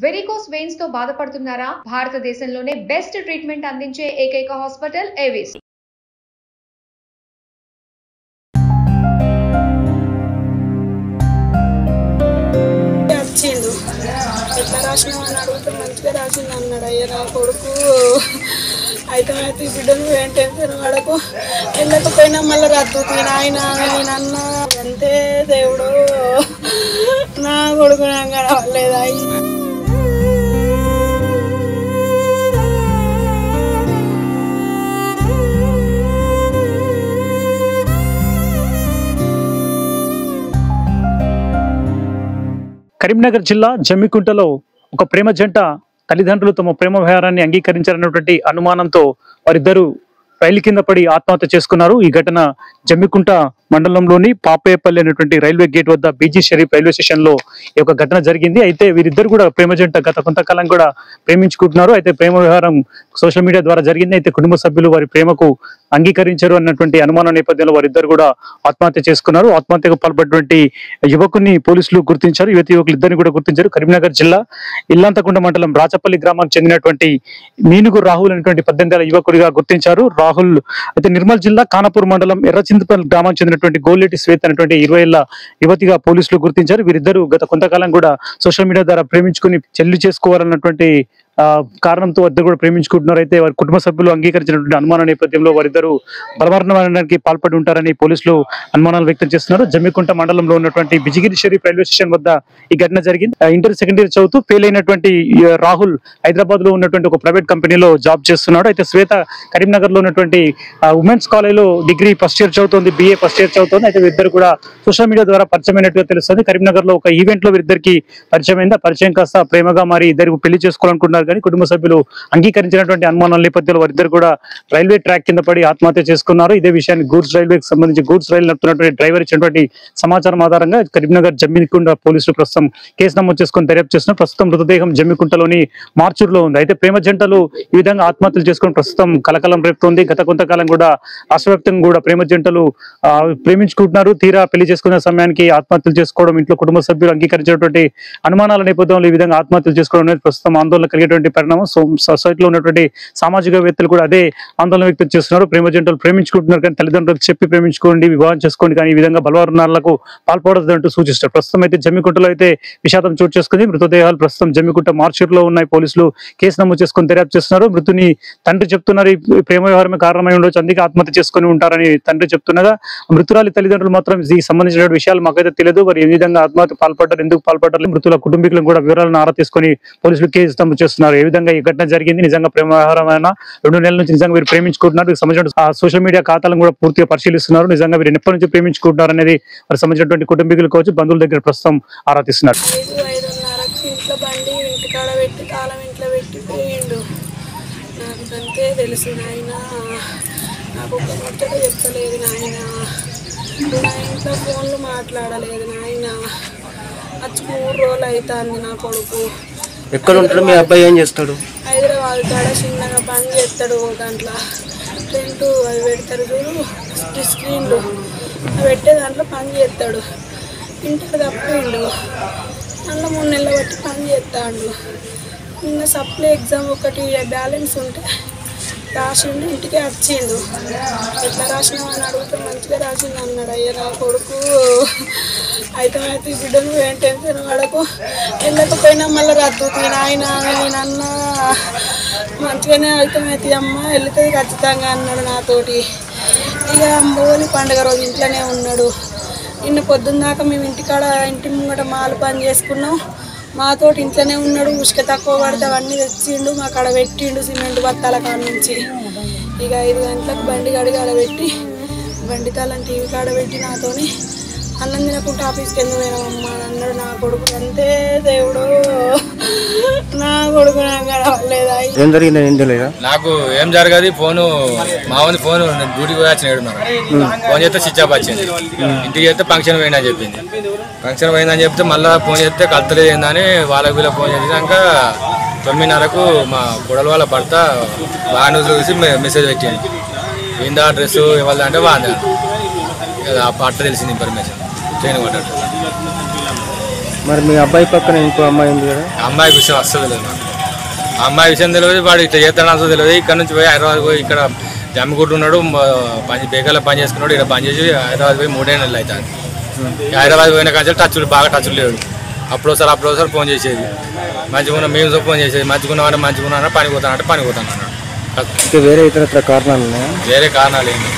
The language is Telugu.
వెరికోస్ వెయిన్స్ తో బాధపడుతున్నారా? భారతదేశంలోనే బెస్ట్ ట్రీట్మెంట్ అందించే ఏకైక హాస్పిటల్ ఏవిస్. వచ్చిండు ఎట్లా రాసినావు అని అడిగితే మంచిగా రాసింది అన్నాడు. అయ్యా నా కొడుకు అయితే బిడ్డను ఏం టెన్షన్ పడకు, వెళ్ళకపోయినా మళ్ళీ రద్దు నాయన నేనన్న అంతే. దేవుడు నా కొడుకు నాకు కనవలేదా? కరీంనగర్ జిల్లా జమ్మికుంటలో ఒక ప్రేమ జంట తల్లిదండ్రులు తమ ప్రేమ వ్యవహారాన్ని అంగీకరించారన్నటువంటి అనుమానంతో వారిద్దరూ రైలు కింద పడి ఆత్మహత్య చేసుకున్నారు. ఈ ఘటన జమ్మికుంట మండలంలోని పాపయ్యపల్లి అనేటువంటి రైల్వే గేట్ వద్ద బీజీ షరీఫ్ రైల్వే స్టేషన్ లో ఈ యొక్క ఘటన జరిగింది. అయితే వీరిద్దరు కూడా ప్రేమ జంట గత కొంతకాలం కూడా ప్రేమించుకుంటున్నారు. అయితే ప్రేమ వ్యవహారం సోషల్ మీడియా ద్వారా జరిగింది. అయితే కుటుంబ సభ్యులు వారి ప్రేమకు అంగీకరించారు అన్నటువంటి అనుమానం నేపథ్యంలో వారిద్దరు కూడా ఆత్మహత్య చేసుకున్నారు. ఆత్మహత్యకు పాల్పడినటువంటి యువకుని పోలీసులు గుర్తించారు. యువకులు ఇద్దరిని కూడా గుర్తించారు. కరీంనగర్ జిల్లా ఇల్లంతకుంట మండలం రాచపల్లి గ్రామానికి చెందినటువంటి మీనుగు రాహుల్ అనేటువంటి 18 ఏళ్ల యువకుడిగా గుర్తించారు. రాహుల్ అయితే నిర్మల్ జిల్లా ఖానాపూర్ మండలం ఎర్రచింతపల్లి గ్రామానికి చెందినటువంటి గోల్లెటి శ్వేత అనేటువంటి 20 ఏళ్ల యువతిగా పోలీసులు గుర్తించారు. వీరిద్దరూ గత కొంతకాలం కూడా సోషల్ మీడియా ద్వారా ప్రేమించుకుని చెల్లి చేసుకోవాలన్నటువంటి కారణంతో ఇద్దరు కూడా ప్రేమించుకుంటున్నారు. అయితే వారి కుటుంబ సభ్యులు అంగీకరించినటువంటి అనుమాన నేపథ్యంలో వారిద్దరూ బలవర్ణానికి పాల్పడి ఉంటారని పోలీసులు అనుమానాలు వ్యక్తం చేస్తున్నారు. జమ్మికుంట మండలంలో ఉన్నటువంటి బిజిగిరి షరీఫ్ రైల్వే స్టేషన్ వద్ద ఈ ఘటన జరిగింది. ఇంటర్ సెకండ్ ఇయర్ చదువుతూ ఫెయిల్ అయినటువంటి రాహుల్ హైదరాబాద్ లో ఉన్నటువంటి ఒక ప్రైవేట్ కంపెనీలో జాబ్ చేస్తున్నాడు. అయితే శ్వేత కరీంనగర్ లో ఉన్నటువంటి ఉమెన్స్ కాలేజ్ లో డిగ్రీ ఫస్ట్ ఇయర్ చదువుతుంది, BA ఫస్ట్ ఇయర్ చదువుతుంది. అయితే వీరిద్దరు కూడా సోషల్ మీడియా ద్వారా పరిచయమైనట్టుగా తెలుస్తుంది. కరీంనగర్ లో ఒక ఈవెంట్ లో వీరిద్దరికి పరిచయం అయింది. పరిచయం కాస్త ప్రేమగా మారి ఇద్దరికి పెళ్లి చేసుకోవాలనుకుంటున్నారు. కానీ కుటుంబ సభ్యులు అంగీకరించినటువంటి అనుమానాల నేపథ్యంలో వారిద్దరు కూడా రైల్వే ట్రాక్ కింద పడి ఆత్మహత్య చేసుకున్నారు. ఇదే విషయాన్ని గూడ్స్ రైల్వేకి సంబంధించి గూడ్స్ రైలు నడుపుతున్నటువంటి డ్రైవర్ ఇచ్చినటువంటి సమాచారం ఆధారంగా కరీంనగర్ జమ్మికుంట పోలీసులు ప్రస్తుతం కేసు నమోదు చేసుకుని దర్యాప్తు చేస్తున్నారు. ప్రస్తుతం మృతదేహం జమ్మికుంటలోని మార్చూరులో ఉంది. అయితే ప్రేమ జంటలు ఈ విధంగా ఆత్మహత్యలు చేసుకుని ప్రస్తుతం కలకలం రేపుతోంది. గత కొంతకాలం కూడా రాష్ట్రవ్యాప్తంగా కూడా ప్రేమ జంటలు ప్రేమించుకుంటున్నారు. తీరా పెళ్లి చేసుకునే సమయానికి ఆత్మహత్యలు చేసుకోవడం, ఇంట్లో కుటుంబ సభ్యులు అంగీకరించినటువంటి అనుమానాల నేపథ్యంలో ఈ విధంగా ఆత్మహత్యలు చేసుకోవడం అనేది ప్రస్తుతం ఆందోళన కలిగేటువంటి పరిణామం. సొసైటీలో ఉన్నటువంటి సామాజికవేత్తలు కూడా అదే ఆందోళన వ్యక్తం చేస్తున్నారు. ప్రేమ జంటలు ప్రేమించుకుంటున్నారు కానీ తల్లిదండ్రులకు చెప్పి ప్రేమించుకోండి, వివాహం చేసుకోండి, కానీ ఈ విధంగా బలవర్ణాలకు పాల్పడదంటూ సూచిస్తారు. ప్రస్తుతం అయితే జమ్మికుంటలో అయితే విషాదం చోటు చేసుకుంది. మృతదేహాలు ప్రస్తుతం జమ్మికుంట మార్చూరులో ఉన్నాయి. పోలీసులు కేసు నమోదు చేసుకుని దర్యాప్తు చేస్తున్నారు. మృతుని తండ్రి చెప్తున్నారు ఈ ప్రేమ వ్యవహారమే కారణమై ఉండొచ్చు, అందుకే ఆత్మహత్య చేసుకుని ఉంటారని తండ్రి చెప్తున్నగా, మృతురాలి తల్లిదండ్రులు మాత్రం ఈ సంబంధించిన విషయాలు మాకైతే తెలియదు, వారు ఏ విధంగా ఆత్మహత్య పాల్పడ్డారు, ఎందుకు పాల్పడ్డారు, మృతుల కుటుంబీకులను కూడా వివరాలను ఆరా తీసుకుని పోలీసులు కేసు నమోదు చేస్తున్నారు. ఏ విధంగా ఈ ఘటన జరిగింది, నిజంగా ప్రేమ వ్యవహారమైన 2 నెలల నుంచి నిజంగా వీరు ప్రేమించుకుంటున్నారు, వీరికి సంబంధించిన సోషల్ మీడియా ఖాతాలను కూడా పూర్తిగా పరిశీలిస్తున్నారు. నిజంగా వీరు ఎప్పటి నుంచి ప్రేమించుకుంటున్నారు అనేది వారికి సంబంధించినటువంటి కుటుంబీకులు కావచ్చు, బంధువుల దగ్గర ప్రస్తుతం ఆరా తీస్తున్నారు. 5:30కి ఇంట్లో బండి ఇంటికాడ పెట్టి తాళం ఇంట్లో పెట్టి పోయిండు. నాకు అంతే తెలుసు నాయన, నాకు ఒక ముచ్చట చెప్పలేదు నాయన, నా ఇంట్లో ఫోన్లు మాట్లాడలేదు నాయన. వచ్చి 3 రోజులు అవుతుంది. నా కొడుకు ఎక్కడ ఉంటాడు? మీ అబ్బాయి ఏం చేస్తాడు? హైదరాబాద్ కాడ చిన్నగా పని చేస్తాడు. దాంట్లో టెంట్ అవి పెడతారు చూడు, స్క్రీన్లు అవి పెట్టే దాంట్లో పని చేస్తాడు. ఇంటికి తప్పిండు. అందులో 3 నెలలు బట్టి పని చేస్తాడు. నిన్న సప్లై ఎగ్జామ్ ఒకటి బ్యాలెన్స్ ఉంటే రాసిండు, ఇంటికి వచ్చిండు. ఎట్లా రాసినావు అని అడిగితే మంచిగా రాసింది అన్నాడు. అయ్యా నా కొడుకు అయితే బిడ్డను ఏం టెన్షన్ పడకు, వెళ్ళకపోయినా మళ్ళీ రద్దు నాయన నేనన్న మంచిగానే అవుతామైతే అమ్మ వెళ్తుంది ఖచ్చితంగా అన్నాడు నాతోటి. ఇక హోలీ పండుగ రోజు ఇంట్లోనే ఉన్నాడు. నిన్న పొద్దున్న దాకా మేము ఇంటి ముంగట మాలు పని చేసుకున్నాం. మాతోటి ఇంట్లోనే ఉన్నాడు. ఉసుక తక్కువ పడితే అవన్నీ తెచ్చిండు, మా కాడ పెట్టిండు సిమెంట్ బత్తాల కాడ నుంచి. ఇక 5 గంటలకు బండి కడిగి ఆడ పెట్టి బండి తాళం టీవీ కాడ పెట్టి నాతోని అన్నం తినకుండా ఆఫీస్కి ఎందుకు పోయినామమ్మ అని అన్నాడు. నా కొడుకు అంతే. దేవుడు నా కొడుకు నాకు గడవలేదా? ఏం జరిగింది ఏం తెలియదా? నాకు ఏం జరగదు. ఫోను మామూలు ఫోన్ డ్యూటీకి పోయి వచ్చినాడు. ఫోన్ చేస్తే స్విచ్ ఆఫ్ వచ్చింది. ఇంటికి చేస్తే ఫంక్షన్ పోయిందని చెప్పింది. ఫంక్షన్ పోయిందని చెప్తే మళ్ళీ ఫోన్ చేస్తే కలతలేదు ఏందని వాళ్ళకి వీళ్ళకి ఫోన్ చేసినాక 9:30కు మా కొడల వాళ్ళ భర్త వాహనం చూసి మెసేజ్ పెట్టింది. ఏందా డ్రెస్ ఇవ్వాలి అంటే వాందా అట్ట తెలిసింది ఇన్ఫర్మేషన్. ట్రైన్ పడ్డట్టు మరి మీ అబ్బాయి పక్కన ఇంకో అమ్మాయి ఉంది కదా? అమ్మాయి విషయం అస్సలు తెలియదు నాకు. ఆ అమ్మాయి విషయం తెలియదు, వాడు ఇట్లా చేస్తాడు తెలియదు. ఇక్కడ నుంచి పోయి హైదరాబాద్ పోయి ఇక్కడ జమ్మిగుడ్డు ఉన్నాడు, బేకల్లో పని చేసుకున్నాడు. ఇక్కడ పని చేసి హైదరాబాద్ పోయి 3 నెలలు అవుతుంది. హైదరాబాద్ పోయిన కానీ టచ్లు బాగా టచ్లు లేడు. అప్పుడు ఫోన్ చేసేది, మంచిగా ఉన్న మేము ఫోన్ చేసేది, మంచిగా ఉన్నామని పని పోతానంటే పని పోతాను అన్నాడు. వేరే ఇతర కారణాలు ఉన్నాయా? వేరే కారణాలు ఏంటి